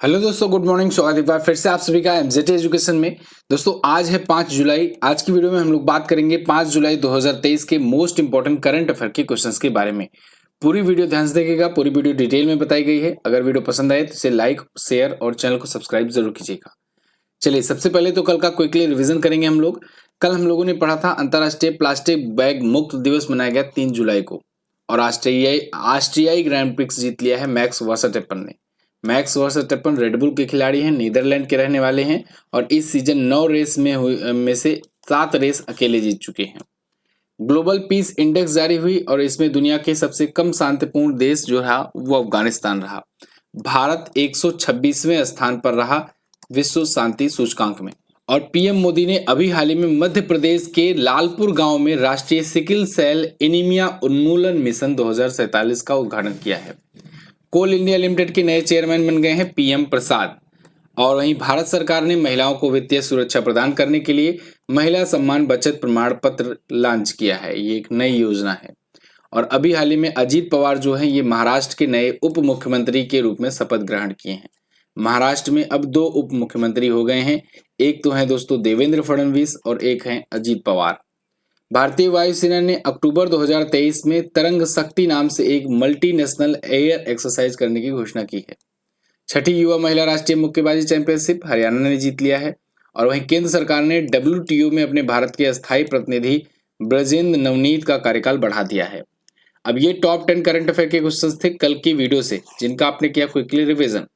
Hello दोस्तों, good morning. स्वागत है एक बार फिर से आप सभी का एमजेटी एजुकेशन में। दोस्तों आज है 5 जुलाई। आज की वीडियो में हम लोग बात करेंगे 5 जुलाई 2023 के मोस्ट इंपॉर्टेंट करंट अफेयर के क्वेश्चंस के बारे में। पूरी वीडियो ध्यान से देखिएगा, पूरी वीडियो डिटेल में बताई गई है। अगर वीडियो पसंद आए तो इसे लाइक, शेयर और चैनल को सब्सक्राइब जरूर कीजिएगा। चलिए सबसे पहले तो कल का क्विकली रिविजन करेंगे हम लोग। कल हम लोगों ने पढ़ा था अंतर्राष्ट्रीय प्लास्टिक बैग मुक्त दिवस मनाया गया 3 जुलाई को, और ऑस्ट्रियाई ग्रैंड प्रिक्स जीत लिया है मैक्स वर्स्टैपेन ने। मैक्स वर्स्टैपेन रेडबुल के खिलाड़ी हैं, नीदरलैंड के रहने वाले हैं, और इस सीजन 9 रेस में से 7 रेस अकेले जीत चुके हैं। ग्लोबल पीस इंडेक्स जारी हुई और इसमें दुनिया के सबसे कम शांतिपूर्ण देश जो रहा वो अफगानिस्तान रहा। भारत 126वें स्थान पर रहा विश्व शांति सूचकांक में। और पीएम मोदी ने अभी हाल ही में मध्य प्रदेश के लालपुर गांव में राष्ट्रीय सिकिल सेल एनीमिया उन्मूलन मिशन 2047 का उद्घाटन किया है। कोल इंडिया लिमिटेड के नए चेयरमैन बन गए हैं पीएम प्रसाद। और वहीं भारत सरकार ने महिलाओं को वित्तीय सुरक्षा प्रदान करने के लिए महिला सम्मान बचत प्रमाण पत्र लॉन्च किया है। ये एक नई योजना है। और अभी हाल ही में अजीत पवार जो हैं ये महाराष्ट्र के नए उप मुख्यमंत्री के रूप में शपथ ग्रहण किए हैं। महाराष्ट्र में अब 2 उप मुख्यमंत्री हो गए हैं। एक तो हैं दोस्तों देवेंद्र फडणवीस और एक हैं अजीत पवार। भारतीय वायुसेना ने अक्टूबर 2023 में तरंग शक्ति नाम से एक मल्टीनेशनल एयर एक्सरसाइज करने की घोषणा की है। छठी युवा महिला राष्ट्रीय मुक्केबाजी चैंपियनशिप हरियाणा ने जीत लिया है। और वहीं केंद्र सरकार ने WTO में अपने भारत के अस्थायी प्रतिनिधि ब्रजेंद्र नवनीत का कार्यकाल बढ़ा दिया है। अब ये टॉप 10 करंट अफेयर के क्वेश्चंस थे कल की वीडियो से, जिनका आपने किया क्विकली रिवीजन।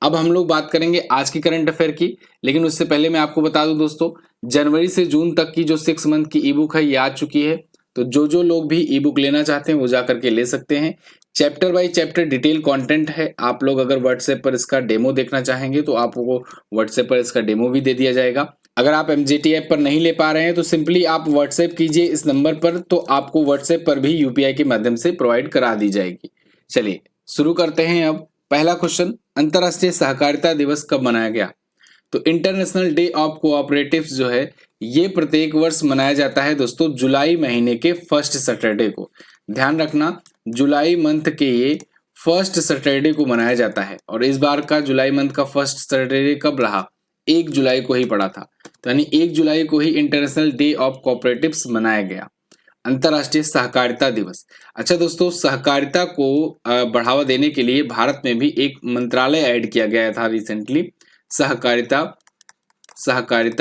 अब हम लोग बात करेंगे आज की करंट अफेयर की, लेकिन उससे पहले मैं आपको बता दूं दोस्तों, जनवरी से जून तक की जो 6 मंथ की ई बुक है ये आ चुकी है। तो जो लोग भी ई बुक लेना चाहते हैं वो जा करके ले सकते हैं। Chapter by chapter detail content है। आप लोग अगर व्हाट्सएप पर इसका डेमो देखना चाहेंगे तो आपको व्हाट्सएप पर इसका डेमो भी दे दिया जाएगा। अगर आप एमजेटी ऐप पर नहीं ले पा रहे हैं तो सिंपली आप व्हाट्सएप कीजिए इस नंबर पर, तो आपको व्हाट्सएप पर भी यूपीआई के माध्यम से प्रोवाइड करा दी जाएगी। चलिए शुरू करते हैं। अब पहला क्वेश्चन, अंतर्राष्ट्रीय सहकारिता दिवस कब मनाया गया? तो इंटरनेशनल डे ऑफ कोऑपरेटिव्स जो है ये प्रत्येक वर्ष मनाया जाता है दोस्तों जुलाई महीने के फर्स्ट सैटरडे को। ध्यान रखना, जुलाई मंथ के ये फर्स्ट सैटरडे को मनाया जाता है। और इस बार का जुलाई मंथ का फर्स्ट सैटरडे कब रहा? 1 जुलाई को ही पड़ा था। तो यानी 1 जुलाई को ही इंटरनेशनल डे ऑफ कोऑपरेटिव्स मनाया गया, अंतर्राष्ट्रीय सहकारिता दिवस। अच्छा दोस्तों, सहकारिता को बढ़ावा देने के लिए भारत में भी एक मंत्रालय ऐड किया गया था रिसेंटली, सहकारिता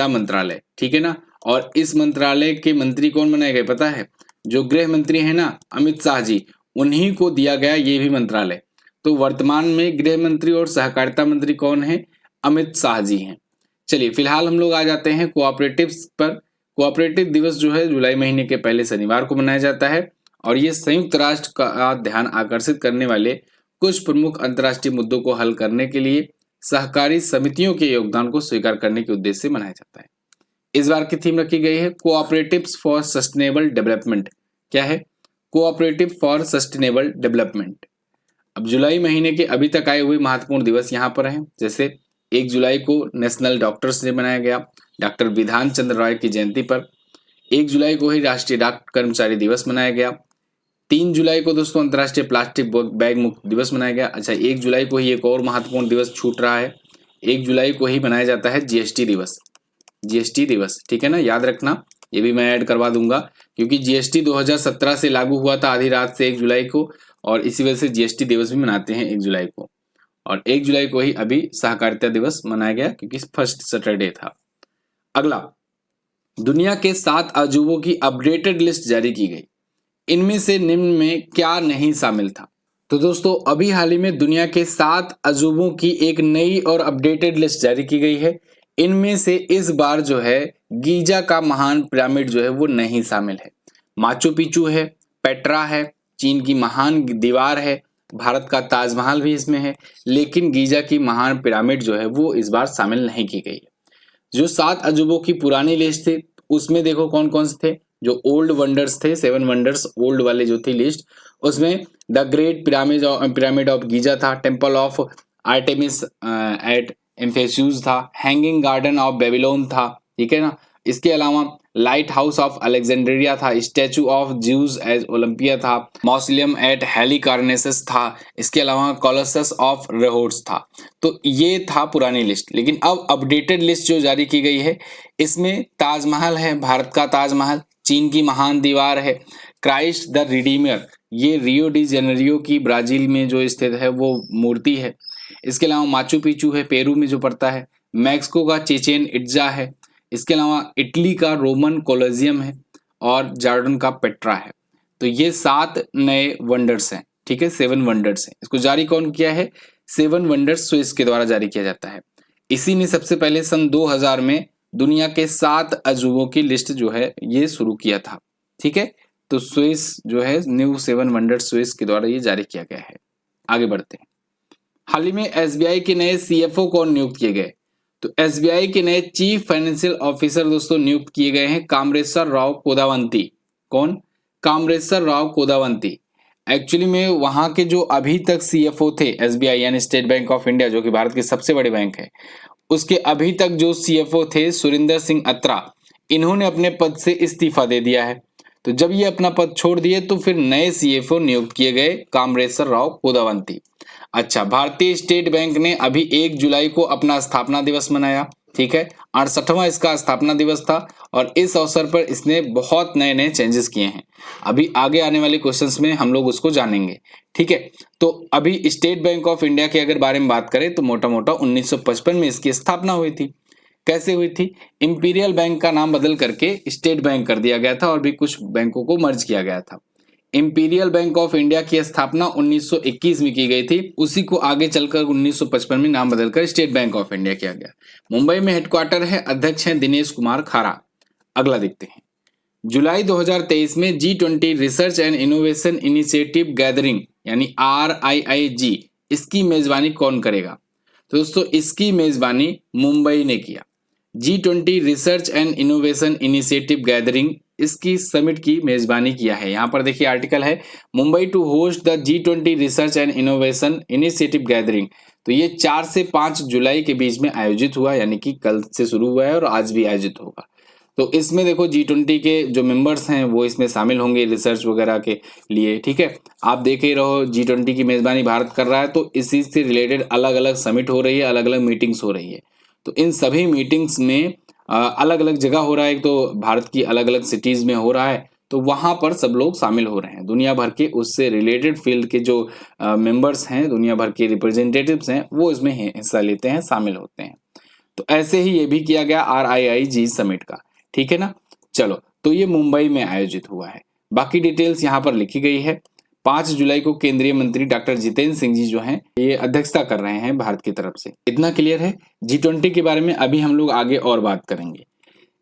मंत्रालय, ठीक है ना। और इस मंत्रालय के मंत्री कौन बनाए गए पता है? जो गृह मंत्री है ना अमित शाह जी, उन्हीं को दिया गया ये भी मंत्रालय। तो वर्तमान में गृह मंत्री और सहकारिता मंत्री कौन है? अमित शाह जी हैं। चलिए फिलहाल हम लोग आ जाते हैं कोऑपरेटिव्स पर। कोऑपरेटिव दिवस जो है जुलाई महीने के पहले शनिवार को मनाया जाता है। और ये संयुक्त राष्ट्र का ध्यान आकर्षित करने वाले कुछ प्रमुख अंतर्राष्ट्रीय मुद्दों को हल करने के लिए सहकारी समितियों के योगदान को स्वीकार करने के उद्देश्य से मनाया जाता है। इस बार की थीम रखी गई है कोऑपरेटिव्स फॉर सस्टेनेबल डेवलपमेंट। क्या है? Cooperative for sustainable development. अब जुलाई महीने के अभी तक आए हुए महत्वपूर्ण दिवस यहाँ पर हैं। जैसे 1 जुलाई को नेशनल डॉक्टर्स डे मनाया गया, डॉक्टर विधान चंद्र राय की जयंती पर। 1 जुलाई को ही राष्ट्रीय डाक कर्मचारी दिवस मनाया गया। 3 जुलाई को दोस्तों अंतर्राष्ट्रीय प्लास्टिक बैग मुक्त दिवस मनाया गया। अच्छा, 1 जुलाई को ही एक और महत्वपूर्ण दिवस छूट रहा है। 1 जुलाई को ही मनाया जाता है जीएसटी दिवस। जीएसटी दिवस, ठीक है ना, याद रखना, ये भी मैं ऐड करवा दूंगा क्योंकि जीएसटी 2017 से लागू हुआ था आधी रात से 1 जुलाई को, और इसी वजह से जीएसटी दिवस भी मनाते हैं 1 जुलाई को। और 1 जुलाई को ही अभी सहकारिता दिवस मनाया गया क्योंकि फर्स्ट सैटरडे था। अगला, दुनिया के 7 अजूबों की अपडेटेड लिस्ट जारी की गई। इनमें से निम्न में क्या नहीं शामिल था? तो दोस्तों अभी हाल ही में दुनिया के 7 अजूबों की एक नई और अपडेटेड लिस्ट जारी की गई है। इनमें से इस बार जो है गीजा का महान पिरामिड जो है वो नहीं शामिल है। माचू पिचू है, पेट्रा है, चीन की महान दीवार है, भारत का ताजमहल भी इसमें है, लेकिन गीजा की महान पिरामिड जो है वो इस बार शामिल नहीं की गई है। जो 7 अजूबों की पुरानी लिस्ट थी उसमें देखो कौन कौन से थे। जो ओल्ड वंडर्स थे, 7 वंडर्स ओल्ड वाले जो थी लिस्ट, उसमें the great pyramid of Giza था, टेम्पल ऑफ आर्टेमिस एट एम्फेसस था, हैंगिंग गार्डन ऑफ बेबीलोन था, ठीक है ना, इसके अलावा लाइट हाउस ऑफ अलेक्जेंड्रिया था, statue of Zeus as Olympia था, मॉसिलियम एट हेलिकार्नेसस था, इसके अलावा कोलोसस ऑफ रहोड्स था। तो ये था पुरानी लिस्ट। लेकिन अब अपडेटेड लिस्ट जो जारी की गई है, इसमें ताजमहल है, भारत का ताजमहल, चीन की महान दीवार है, क्राइस्ट द रिडीमर, ये रियो डी जेनेरियो की ब्राजील में जो स्थित है वो मूर्ति है। इसके अलावा माचू पिचू है, पेरू में जो पड़ता है, मैक्सिको का चेचेन इट्जा है, इसके अलावा इटली का रोमन कोलोजियम है और जॉर्डन का पेट्रा है। तो ये 7 नए वंडर्स हैं, ठीक है, 7 वंडर्स हैं। इसको जारी कौन किया है? 7 वंडर्स स्विस के द्वारा जारी किया जाता है। इसी ने सबसे पहले सन 2000 में दुनिया के 7 अजूबों की लिस्ट जो है ये शुरू किया था, ठीक है। तो स्विस जो है न्यू 7 वंडर स्विस के द्वारा ये जारी किया गया है। आगे बढ़ते हैं। हाल ही में एसबीआई के नए सीएफओ कौन नियुक्त किए गए? तो एसबीआई के नए चीफ फाइनेंशियल ऑफिसर दोस्तों नियुक्त किए गए हैं कामरेश्वर राव कोदावंती। कौन? कामरेश्वर राव कोदावंती। एक्चुअली में वहां के जो अभी तक सीएफओ थे एसबीआई यानी स्टेट बैंक ऑफ इंडिया, जो कि भारत के सबसे बड़े बैंक है, उसके अभी तक जो सीएफओ थे सुरिंदर सिंह अत्रा, इन्होंने अपने पद से इस्तीफा दे दिया है। तो जब ये अपना पद छोड़ दिए तो फिर नए सीएफओ नियुक्त किए गए कामरेश्वर राव कोदावंती। अच्छा, भारतीय स्टेट बैंक ने अभी 1 जुलाई को अपना स्थापना दिवस मनाया, ठीक है, 68वां इसका स्थापना दिवस था और इस अवसर पर इसने बहुत नए नए चेंजेस किए हैं। अभी आगे आने वाले क्वेश्चंस में हम लोग उसको जानेंगे, ठीक है। तो अभी स्टेट बैंक ऑफ इंडिया के अगर बारे में बात करें तो मोटा मोटा 1955 में इसकी स्थापना हुई थी। कैसे हुई थी? इंपीरियल बैंक का नाम बदल करके स्टेट बैंक कर दिया गया था और भी कुछ बैंकों को मर्ज किया गया था। इंपीरियल बैंक ऑफ इंडिया की स्थापना 1921 में की गई थी, उसी को आगे चलकर 1955 में नाम बदलकर स्टेट बैंक ऑफ इंडिया किया गया। मुंबई में हेडक्वार्टर है, अध्यक्ष हैं दिनेश कुमार खारा। अगला देखते हैं। जुलाई 2023 में G20 research and innovation initiative gathering यानी RIIG, इसकी मेजबानी कौन करेगा? तो दोस्तों इसकी मेजबानी मुंबई ने किया। G20 research and innovation initiative gathering, इसकी समिट की मेजबानी किया है। यहाँ पर देखिए आर्टिकल है, Mumbai to host the G20 research and innovation initiative gathering. तो ये 4 से 5 जुलाई के बीच में आयोजित हुआ, यानी कि कल से शुरू हुआ है और आज भी आयोजित होगा। तो इसमें देखो G20 के जो मेंबर्स हैं वो इसमें शामिल होंगे रिसर्च वगैरह के लिए, ठीक है। आप देख ही रहो G20 की मेजबानी भारत कर रहा है, तो इसी से रिलेटेड अलग अलग समिट हो रही है, अलग अलग मीटिंग्स हो रही है। तो इन सभी मीटिंग्स में अलग अलग जगह हो रहा है, तो भारत की अलग अलग सिटीज में हो रहा है, तो वहां पर सब लोग शामिल हो रहे हैं। दुनिया भर के उससे रिलेटेड फील्ड के जो मेंबर्स हैं, दुनिया भर के रिप्रेजेंटेटिव्स हैं, वो इसमें हिस्सा लेते हैं, शामिल होते हैं। तो ऐसे ही ये भी किया गया RIIG समिट का, ठीक है ना। चलो, तो ये मुंबई में आयोजित हुआ है। बाकी डिटेल्स यहाँ पर लिखी गई है। 5 जुलाई को केंद्रीय मंत्री डॉक्टर जितेंद्र सिंह जी जो हैं ये अध्यक्षता कर रहे हैं भारत की तरफ से। इतना क्लियर है। G20 के बारे में अभी हम लोग आगे और बात करेंगे।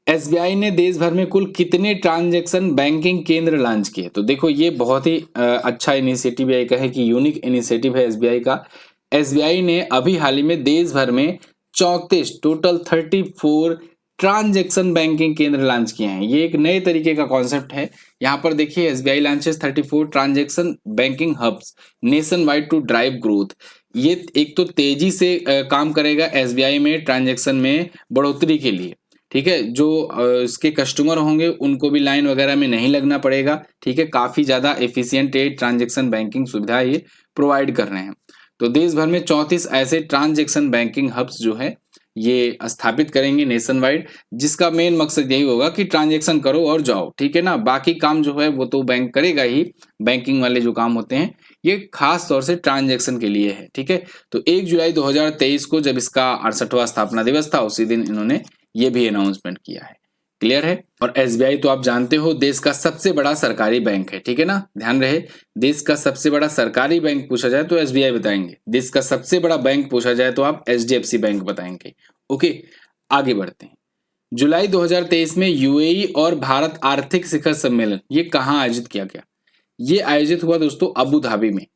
एसबीआई ने देश भर में कुल कितने ट्रांजैक्शन बैंकिंग केंद्र लॉन्च किए? तो देखो ये बहुत ही अच्छा इनिशिएटिव है, कहे कि यूनिक इनिशिएटिव है एसबीआई का। एसबीआई ने अभी हाल ही में देश भर में 34 टोटल 34 ट्रांजैक्शन बैंकिंग केंद्र लॉन्च किए हैं। ये एक नए तरीके का कॉन्सेप्ट है। यहाँ पर देखिए SBI launches 34 transaction banking hubs nationwide to drive growth. ये एक तो तेजी से काम करेगा एसबीआई में ट्रांजैक्शन में बढ़ोतरी के लिए, ठीक है। जो इसके कस्टमर होंगे उनको भी लाइन वगैरह में नहीं लगना पड़ेगा, ठीक है। काफी ज्यादा एफिशिएंट ट्रांजैक्शन बैंकिंग सुविधा ये प्रोवाइड कर रहे हैं। तो देश भर में 34 ऐसे ट्रांजैक्शन बैंकिंग हब्स जो है ये स्थापित करेंगे नेशन वाइड, जिसका मेन मकसद यही होगा कि ट्रांजैक्शन करो और जाओ, ठीक है ना। बाकी काम जो है वो तो बैंक करेगा ही, बैंकिंग वाले जो काम होते हैं ये खास तौर से ट्रांजैक्शन के लिए है, ठीक है। तो 1 जुलाई 2023 को जब इसका 68वां स्थापना दिवस था, उसी दिन इन्होंने ये भी अनाउंसमेंट किया है। क्लियर है। और एसबीआई तो आप जानते हो देश का सबसे बड़ा सरकारी बैंक है, ठीक है ना। ध्यान रहे, देश का सबसे बड़ा सरकारी बैंक पूछा जाए तो एसबीआई बताएंगे, देश का सबसे बड़ा बैंक पूछा जाए तो आप एचडीएफसी बैंक बताएंगे। ओके, आगे बढ़ते हैं। जुलाई 2023 में यूएई और भारत आर्थिक शिखर सम्मेलन ये कहाँ आयोजित किया गया? ये आयोजित हुआ दोस्तों अबू धाबी में।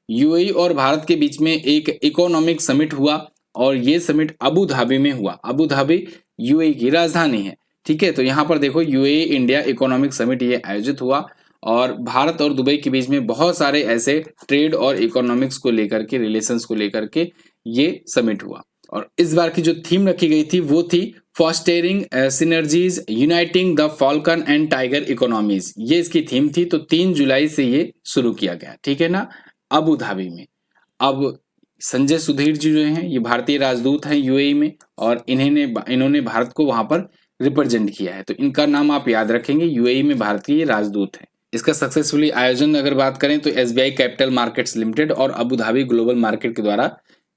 यूएई और भारत के बीच में एक इकोनॉमिक समिट हुआ और ये समिट अबू धाबी में हुआ। अबू धाबी यूएई की राजधानी है, ठीक है। तो यहाँ पर देखो यूएई इंडिया इकोनॉमिक समिट ये आयोजित हुआ और भारत और दुबई के बीच में बहुत सारे ऐसे ट्रेड और इकोनॉमिक्स को लेकर के, रिलेशंस को लेकर के ये समिट हुआ। और इस बार की जो थीम रखी गई थी वो थी fostering synergies uniting the falcon and tiger economies, ये इसकी थीम थी। तो 3 जुलाई से ये शुरू किया गया, ठीक है ना, अबू धाबी में। अब संजय सुधीर जी जो हैं ये भारतीय राजदूत हैं यूएई में, और इन्होंने भारत को वहां पर रिप्रेजेंट किया है। तो इनका नाम आप याद रखेंगे, यूएई में भारतीय राजदूत है। इसका सक्सेसफुली आयोजन अगर बात करें तो एसबीआई कैपिटल मार्केट्स लिमिटेड और अबू धाबी ग्लोबल मार्केट के द्वारा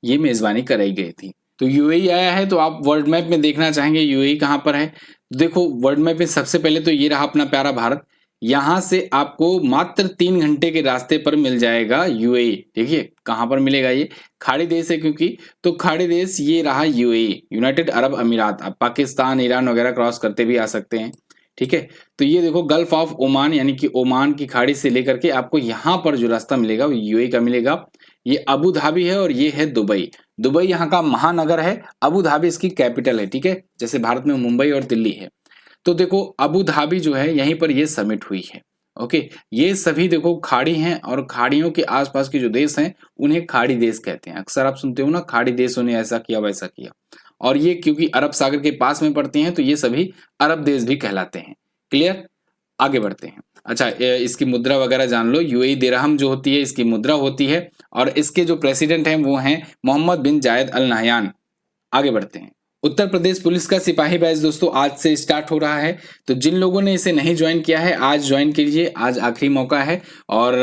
ये मेजबानी कराई गई थी। तो यूएई आया है, तो आप वर्ल्ड मैप में देखना चाहेंगे यूएई कहाँ पर है। देखो वर्ल्ड मैप में सबसे पहले तो ये रहा अपना प्यारा भारत। यहाँ से आपको मात्र 3 घंटे के रास्ते पर मिल जाएगा यूएई। देखिए कहाँ पर मिलेगा, ये खाड़ी देश है क्योंकि, तो खाड़ी देश ये रहा यूएई, यूनाइटेड अरब अमीरात। आप पाकिस्तान ईरान वगैरह क्रॉस करते भी आ सकते हैं, ठीक है। तो ये देखो गल्फ ऑफ ओमान, यानी कि ओमान की खाड़ी से लेकर के आपको यहाँ पर जो रास्ता मिलेगा वो यूएई का मिलेगा। ये अबू धाबी है और ये है दुबई। दुबई यहाँ का महानगर है, अबू धाबी इसकी कैपिटल है, ठीक है, जैसे भारत में मुंबई और दिल्ली है। तो देखो अबू धाबी जो है यहीं पर ये समिट हुई है। ओके, ये सभी देखो खाड़ी हैं, और खाड़ियों के आसपास के जो देश हैं उन्हें खाड़ी देश कहते हैं। अक्सर आप सुनते हो ना, खाड़ी देशों ने ऐसा किया वैसा किया, और ये क्योंकि अरब सागर के पास में पड़ते हैं तो ये सभी अरब देश भी कहलाते हैं। क्लियर, आगे बढ़ते हैं। अच्छा, इसकी मुद्रा वगैरह जान लो। यूएई दिरहम जो होती है इसकी मुद्रा होती है, और इसके जो प्रेसिडेंट हैं वो हैं मोहम्मद बिन जायद अल नहयान। आगे बढ़ते हैं। उत्तर प्रदेश पुलिस का सिपाही बैच दोस्तों आज से स्टार्ट हो रहा है। तो जिन लोगों ने इसे नहीं ज्वाइन किया है आज ज्वाइन कीजिए, आज आखिरी मौका है। और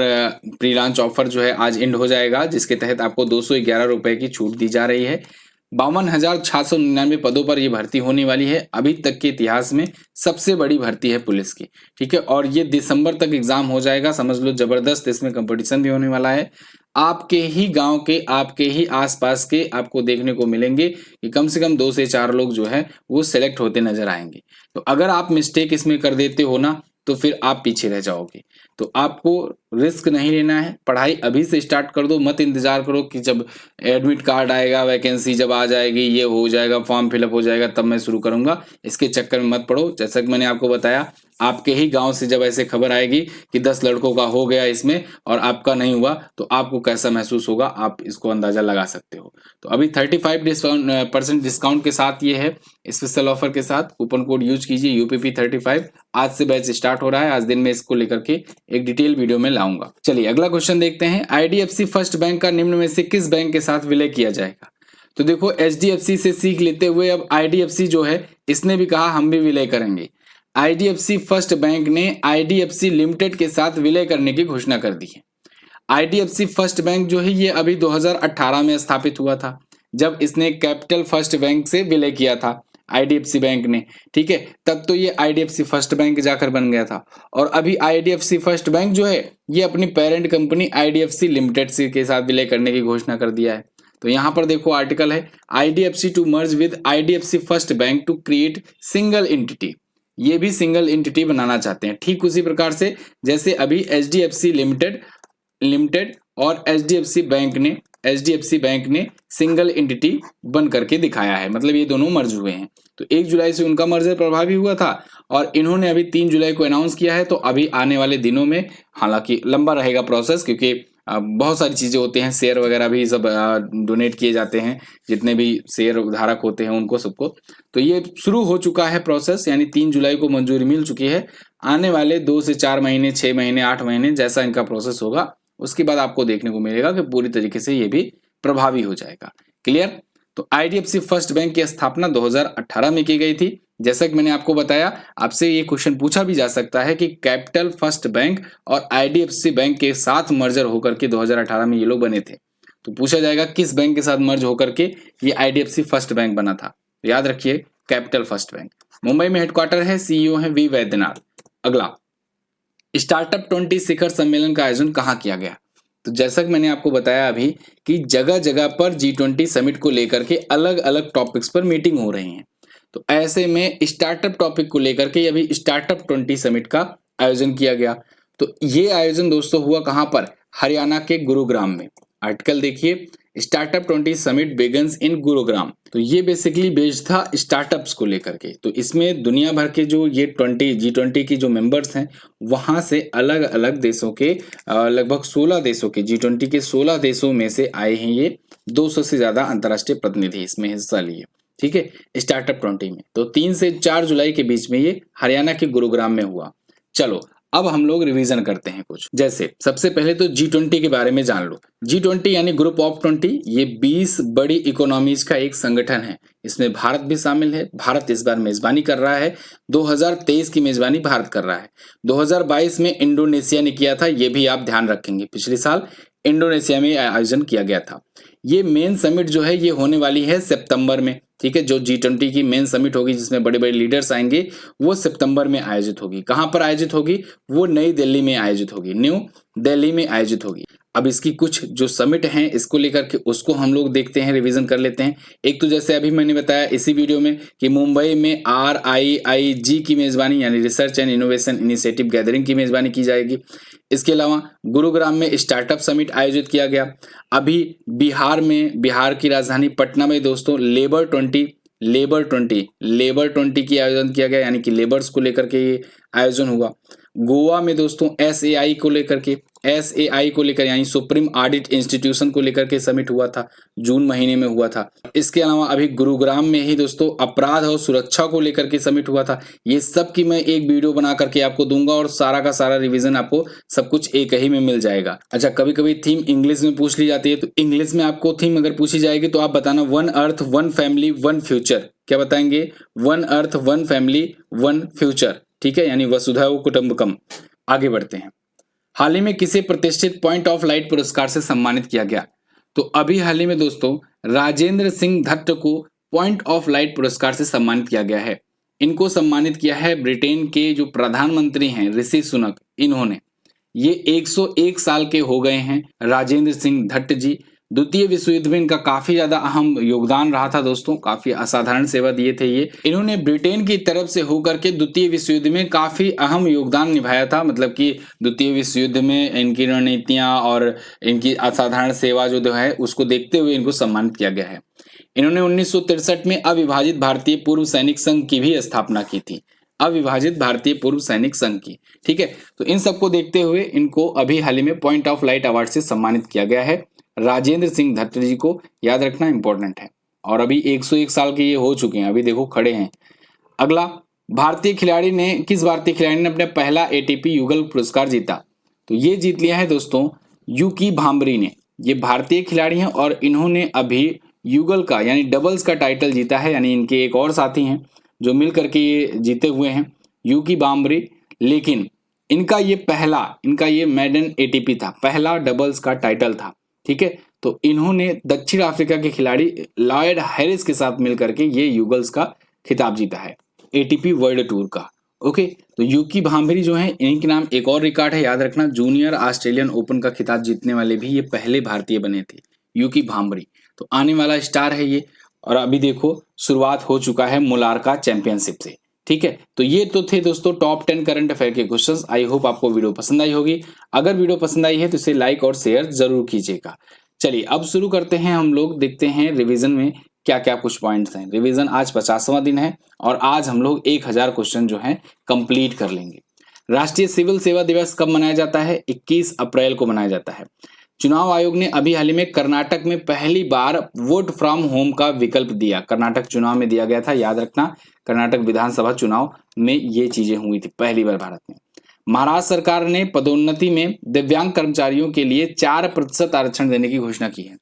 प्री लॉन्च ऑफर जो है आज एंड हो जाएगा, जिसके तहत आपको 211 रुपए की छूट दी जा रही है। 52,699 पदों पर यह भर्ती होने वाली है। अभी तक के इतिहास में सबसे बड़ी भर्ती है पुलिस की, ठीक है। और ये दिसंबर तक एग्जाम हो जाएगा, समझ लो जबरदस्त इसमें कंपटीशन भी होने वाला है। आपके ही गांव के, आपके ही आसपास के आपको देखने को मिलेंगे कि कम से कम 2 से 4 लोग जो है वो सिलेक्ट होते नजर आएंगे। तो अगर आप मिस्टेक इसमें कर देते हो ना तो फिर आप पीछे रह जाओगे। तो आपको रिस्क नहीं लेना है, पढ़ाई अभी से स्टार्ट कर दो। मत इंतजार करो कि जब एडमिट कार्ड आएगा, वैकेंसी जब आ जाएगी, ये हो जाएगा, फॉर्म फिलअप हो जाएगा तब मैं शुरू करूंगा, इसके चक्कर में मत पड़ो। जैसा कि मैंने आपको बताया, आपके ही गांव से जब ऐसे खबर आएगी कि 10 लड़कों का हो गया इसमें और आपका नहीं हुआ, तो आपको कैसा महसूस होगा आप इसको अंदाजा लगा सकते हो। तो अभी 35% डिस्काउंट के साथ ये है, स्पेशल ऑफर के साथ। कूपन कोड यूज कीजिए UPP35। आज से बैच स्टार्ट हो रहा है, आज दिन में इसको लेकर के एक डिटेल वीडियो में लाऊंगा। चलिए अगला क्वेश्चन देखते हैं। IDFC फर्स्ट बैंक का निम्न में से किस बैंक के साथ विलय किया जाएगा? तो देखो HDFC से सीख लेते हुए अब IDFC जो है इसने भी कहा हम भी विलय करेंगे। IDFC फर्स्ट बैंक ने IDFC लिमिटेड के साथ विलय करने की घोषणा कर दी है। IDFC फर्स्ट बैंक जो है ये अभी 2018 में स्थापित हुआ था, जब इसने कैपिटल फर्स्ट बैंक से विलय किया था IDFC बैंक ने, ठीक है। तब तो ये IDFC फर्स्ट बैंक जाकर बन गया था, और अभी IDFC फर्स्ट बैंक जो है ये अपनी पेरेंट कंपनी IDFC लिमिटेड से के साथ विलय करने की घोषणा कर दिया है। तो यहाँ पर देखो आर्टिकल है IDFC to merge with IDFC first bank to create single entity. ये भी सिंगल एंटिटी बनाना चाहते हैं, ठीक उसी प्रकार से जैसे अभी HDFC लिमिटेड और HDFC बैंक ने सिंगल एंटिटी बन करके दिखाया है, मतलब ये दोनों मर्ज हुए हैं। तो 1 जुलाई से उनका मर्जर प्रभावी हुआ था, और इन्होंने अभी 3 जुलाई को अनाउंस किया है। तो अभी आने वाले दिनों में, हालांकि लंबा रहेगा प्रोसेस क्योंकि बहुत सारी चीजें होती हैं, शेयर वगैरह भी सब डोनेट किए जाते हैं, जितने भी शेयर धारक होते हैं उनको सबको। तो ये शुरू हो चुका है प्रोसेस, यानी 3 जुलाई को मंजूरी मिल चुकी है। आने वाले 2 से 4 महीने, 6 महीने, 8 महीने जैसा इनका प्रोसेस होगा उसके बाद आपको देखने को मिलेगा कि पूरी तरीके से ये भी प्रभावी हो जाएगा। क्लियर? तो IDFC फर्स्ट बैंक की स्थापना 2018 में की गई थी। जैसा कि मैंने आपको बताया, आपसे ये क्वेश्चन पूछा भी जा सकता है कि कैपिटल फर्स्ट बैंक और IDFC बैंक के साथ मर्जर होकर के 2018 में ये लोग बने थे। तो पूछा जाएगा किस बैंक के साथ मर्ज होकर के ये IDFC फर्स्ट बैंक बना था। तो याद रखिए कैपिटल फर्स्ट बैंक। मुंबई में हेडक्वार्टर है, CEO है V वैद्यनाथ। अगला, स्टार्टअप 20 शिखर सम्मेलन का आयोजन कहाँ किया गया? तो जैसा कि मैंने आपको बताया अभी कि जगह जगह पर G20 समिट को लेकर के अलग अलग टॉपिक्स पर मीटिंग हो रही हैं। तो ऐसे में स्टार्टअप टॉपिक को लेकर के अभी स्टार्टअप 20 समिट का आयोजन किया गया। तो ये आयोजन दोस्तों हुआ कहाँ पर? हरियाणा के गुरुग्राम में। आर्टिकल देखिए, स्टार्टअप 20 समिट बिगन्स इन गुरुग्राम। तो ये बेसिकली बेस्ड था स्टार्टअप्स को लेकर के। तो इसमें दुनिया भर के जो ये G20 की जो मेंबर्स हैं वहां से अलग अलग देशों के लगभग 16 देशों के, G20 के 16 देशों में से आए हैं ये 200 से ज्यादा अंतर्राष्ट्रीय प्रतिनिधि इसमें हिस्सा लिए। ठीक है, स्टार्टअप 20 में। तो 3 से 4 जुलाई के बीच में ये हरियाणा के गुरुग्राम में हुआ। चलो अब हम लोग रिवीजन करते हैं कुछ। जैसे सबसे पहले तो G20 के बारे में जान लो। G20 यानी ग्रुप ऑफ 20, ये 20 बड़ी इकोनॉमीज का एक संगठन है। इसमें भारत भी शामिल है। भारत इस बार मेजबानी कर रहा है। 2023 की मेजबानी भारत कर रहा है। 2022 में इंडोनेशिया ने किया था, ये भी आप ध्यान रखेंगे। पिछले साल इंडोनेशिया में आयोजन किया गया था। ये मेन समिट जो है ये होने वाली है सितंबर में। ठीक है, जो G20 की मेन समिट होगी जिसमें बड़े बड़े लीडर्स आएंगे, वो सितंबर में आयोजित होगी। कहां पर आयोजित होगी? वो नई दिल्ली में आयोजित होगी, न्यू दिल्ली में आयोजित होगी। अब इसकी कुछ जो समिट हैं इसको लेकर के उसको हम लोग देखते हैं, रिवीजन कर लेते हैं। एक तो जैसे अभी मैंने बताया इसी वीडियो में कि मुंबई में RIIG की मेजबानी यानी research and innovation initiative gathering की मेजबानी की जाएगी। इसके अलावा गुरुग्राम में स्टार्टअप समिट आयोजित किया गया। अभी बिहार में, बिहार की राजधानी पटना में दोस्तों लेबर 20 की आयोजन किया गया, यानी कि लेबर्स को लेकर के ये आयोजन हुआ। गोवा में दोस्तों SAI को लेकर यानी सुप्रीम ऑडिट इंस्टीट्यूशन को लेकर के समिट हुआ था, जून महीने में हुआ था। इसके अलावा अभी गुरुग्राम में ही दोस्तों अपराध और सुरक्षा को लेकर के समिट हुआ था। ये सब की मैं एक वीडियो बना करके आपको दूंगा और सारा का सारा रिवीजन आपको सब कुछ एक ही में मिल जाएगा। अच्छा, कभी कभी थीम इंग्लिश में पूछ ली जाती है, तो इंग्लिश में आपको थीम अगर पूछी जाएगी तो आप बताना 1 अर्थ 1 फैमिली 1 फ्यूचर। क्या बताएंगे? 1 अर्थ 1 फैमिली 1 फ्यूचर। ठीक है, यानी वसुधैव कुटुंबकम। आगे बढ़ते हैं। हाल ही में किसे प्रतिष्ठित पॉइंट ऑफ लाइट पुरस्कार से सम्मानित किया गया? तो अभी हाल ही में दोस्तों राजेंद्र सिंह धट्ट को पॉइंट ऑफ लाइट पुरस्कार से सम्मानित किया गया है। इनको सम्मानित किया है ब्रिटेन के जो प्रधानमंत्री हैं ऋषि सुनक, इन्होंने। ये 101 साल के हो गए हैं राजेंद्र सिंह धट्ट जी। द्वितीय विश्व युद्ध में इनका काफी ज्यादा अहम योगदान रहा था दोस्तों, काफी असाधारण सेवा दिए थे ये। इन्होंने ब्रिटेन की तरफ से होकर के द्वितीय विश्व युद्ध में काफी अहम योगदान निभाया था। मतलब कि द्वितीय विश्व युद्ध में इनकी रणनीतियां और इनकी असाधारण सेवा जो है उसको देखते हुए इनको सम्मानित किया गया है। इन्होंने 1963 में अविभाजित भारतीय पूर्व सैनिक संघ की भी स्थापना की थी, अविभाजित भारतीय पूर्व सैनिक संघ की। ठीक है, तो इन सबको देखते हुए इनको अभी हाल ही में पॉइंट ऑफ लाइट अवार्ड से सम्मानित किया गया है। राजेंद्र सिंह धट्ट जी को याद रखना इंपॉर्टेंट है। और अभी 101 साल के ये हो चुके हैं, अभी देखो खड़े हैं। अगला, किस भारतीय खिलाड़ी ने अपना पहला ATP युगल पुरस्कार जीता? तो ये जीत लिया है दोस्तों यूकी भांबरी ने। ये भारतीय खिलाड़ी हैं और इन्होंने अभी युगल का यानी डबल्स का टाइटल जीता है। यानी इनके एक और साथी हैं जो मिल करके ये जीते हुए हैं, यूकी भांबरी। लेकिन इनका ये मेडन ATP था, पहला डबल्स का टाइटल था। ठीक है, तो इन्होंने दक्षिण अफ्रीका के खिलाड़ी लॉयड हैरिस के साथ मिलकर के ये युगल्स का खिताब जीता है, ATP वर्ल्ड टूर का। ओके, तो यूकी भांबरी जो है, इनके नाम एक और रिकॉर्ड है, याद रखना। जूनियर ऑस्ट्रेलियन ओपन का खिताब जीतने वाले भी ये पहले भारतीय बने थे, यूकी भांबरी। तो आने वाला स्टार है ये। और अभी देखो शुरुआत हो चुका है मुलारका चैंपियनशिप से। ठीक है, तो ये तो थे दोस्तों टॉप 10 करंट अफेयर के क्वेश्चंस। आई होप आपको वीडियो पसंद आई होगी। अगर वीडियो पसंद आई है तो इसे लाइक और शेयर जरूर कीजिएगा। चलिए अब शुरू करते हैं, हम लोग देखते हैं रिवीजन में क्या क्या कुछ पॉइंट्स हैं। रिवीजन आज 50वां दिन है और आज हम लोग 1000 क्वेश्चन जो है कंप्लीट कर लेंगे। राष्ट्रीय सिविल सेवा दिवस कब मनाया जाता है? 21 अप्रैल को मनाया जाता है। चुनाव आयोग ने अभी हाल ही में कर्नाटक में पहली बार वोट फ्रॉम होम का विकल्प दिया। कर्नाटक चुनाव में दिया गया था, याद रखना। कर्नाटक विधानसभा चुनाव में ये चीजें हुई थी पहली बार भारत में। महाराष्ट्र सरकार ने पदोन्नति में दिव्यांग कर्मचारियों के लिए 4% आरक्षण देने की घोषणा की है।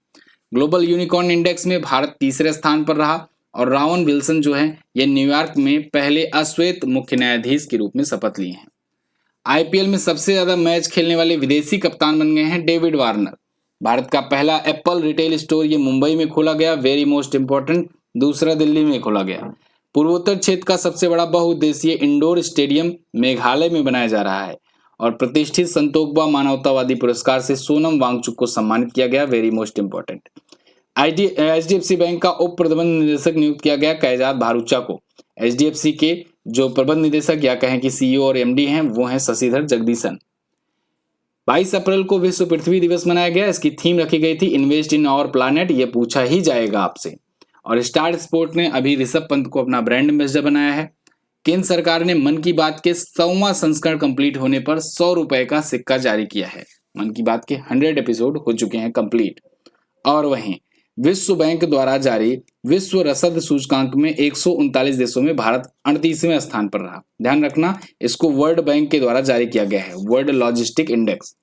ग्लोबल यूनिकॉर्न इंडेक्स में भारत तीसरे स्थान पर रहा और रावन विल्सन जो है ये न्यूयॉर्क में पहले अश्वेत मुख्य न्यायाधीश के रूप में शपथ लिए हैं। IPL में सबसे ज्यादा मैच खेलने वाले विदेशी कप्तान बन गए हैं डेविड वार्नर। भारत का पहला एप्पल रिटेल स्टोर ये मुंबई में खोला गया, वेरी मोस्ट इंपॉर्टेंट। दूसरा दिल्ली में खोला गया। पूर्वोत्तर क्षेत्र का सबसे बड़ा बहुउद्देशीय इंडोर स्टेडियम मेघालय में बनाया जा रहा है। और प्रतिष्ठित संतोखबा मानवतावादी पुरस्कार से सोनम वांगचुक को सम्मानित किया गया, very most important. HDFC bank का उप प्रबंध निदेशक नियुक्त किया गया कैजात भारूचा को। HDFC के जो प्रबंध निदेशक या कहें कि CEO और MD हैं वो हैं शशिधर जगदीशन। 22 अप्रैल को विश्व पृथ्वी दिवस मनाया गया। इसकी थीम रखी गई थी इन्वेस्ट इन आवर प्लानेट। ये पूछा ही जाएगा आपसे। और स्टार स्पोर्ट ने अभी ऋषभ पंत को अपना ब्रांड एम्बेसडर बनाया है। केंद्र सरकार ने मन की बात के 100वां संस्करण कंप्लीट होने पर 100 रुपए का सिक्का जारी किया है। मन की बात के 100 एपिसोड हो चुके हैं कंप्लीट। और वहीं विश्व बैंक द्वारा जारी विश्व रसद सूचकांक में 139 देशों में भारत 38वें स्थान पर रहा। ध्यान रखना, इसको वर्ल्ड बैंक के द्वारा जारी किया गया है, वर्ल्ड लॉजिस्टिक इंडेक्स।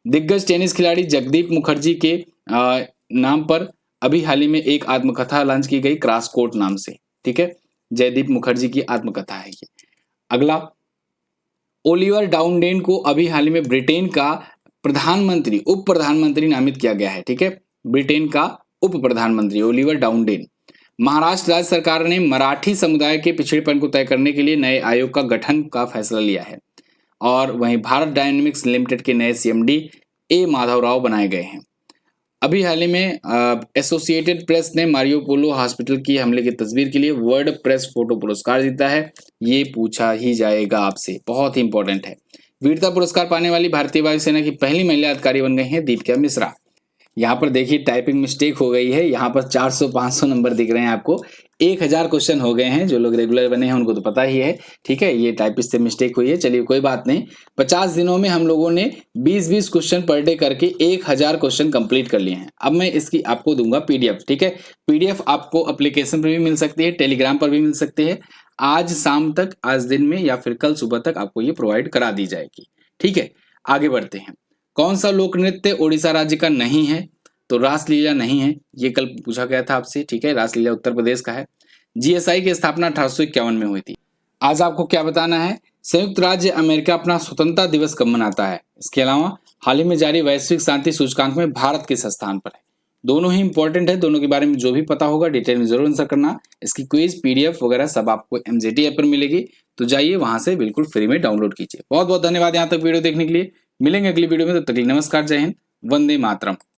दिग्गज टेनिस खिलाड़ी जगदीप मुखर्जी के नाम पर अभी हाल ही में एक आत्मकथा लॉन्च की गई, क्रॉसकोट नाम से। ठीक है, जयदीप मुखर्जी की आत्मकथा है ये। अगला, ओलिवर डाउनडेन को अभी हाल ही में ब्रिटेन का प्रधानमंत्री, उप प्रधानमंत्री नामित किया गया है। ठीक है, ब्रिटेन का उप प्रधानमंत्री ओलिवर डाउनडेन। महाराष्ट्र राज्य सरकार ने मराठी समुदाय के पिछड़ेपन को तय करने के लिए नए आयोग का गठन का फैसला लिया है। और वहीं भारत डायनेमिक्स लिमिटेड के नए सीएमडी ए माधव राव बनाए गए हैं। अभी हाल ही में एसोसिएटेड प्रेस ने मारियो पोलो हॉस्पिटल की हमले की तस्वीर के लिए वर्ल्ड प्रेस फोटो पुरस्कार जीता है। ये पूछा ही जाएगा आपसे, बहुत ही इंपॉर्टेंट है। वीरता पुरस्कार पाने वाली भारतीय वायुसेना की पहली महिला अधिकारी बन गई हैं दीपिका मिश्रा। यहाँ पर देखिए टाइपिंग मिस्टेक हो गई है, यहाँ पर 400-500 नंबर दिख रहे हैं आपको। 1000 क्वेश्चन हो गए हैं, जो लोग रेगुलर बने हैं उनको तो पता ही है। ठीक है, ये टाइपिस्ट से मिस्टेक हुई है, चलिए कोई बात नहीं। 50 दिनों में हम लोगों ने 20-20 क्वेश्चन पर डे करके 1000 क्वेश्चन कंप्लीट कर लिए हैं। अब मैं इसकी आपको दूंगा पीडीएफ। ठीक है, पीडीएफ आपको एप्लीकेशन पर भी मिल सकती है, टेलीग्राम पर भी मिल सकती है। आज शाम तक, आज दिन में या फिर कल सुबह तक आपको ये प्रोवाइड करा दी जाएगी। ठीक है, आगे बढ़ते हैं। कौन सा लोक नृत्य ओडिशा राज्य का नहीं है? तो रासलीला नहीं है, ये कल पूछा गया था आपसे। ठीक है, रासलीला उत्तर प्रदेश का है। जीएसआई की स्थापना 1851 में हुई थी। आज आपको क्या बताना है, संयुक्त राज्य अमेरिका अपना स्वतंत्रता दिवस कब मनाता है? इसके अलावा हाल ही में जारी वैश्विक शांति सूचकांक में भारत किस स्थान पर है? दोनों ही इंपॉर्टेंट है, दोनों के बारे में जो भी पता होगा डिटेल में जरूर आंसर करना। इसकी क्विज पीडीएफ वगैरह सब आपको एमजेटी ऐप पर मिलेगी, तो जाइए वहां से बिल्कुल फ्री में डाउनलोड कीजिए। बहुत बहुत धन्यवाद यहाँ तक वीडियो देखने के लिए। मिलेंगे अगली वीडियो में, तब तक के लिए नमस्कार, जय हिंद, वंदे मातरम।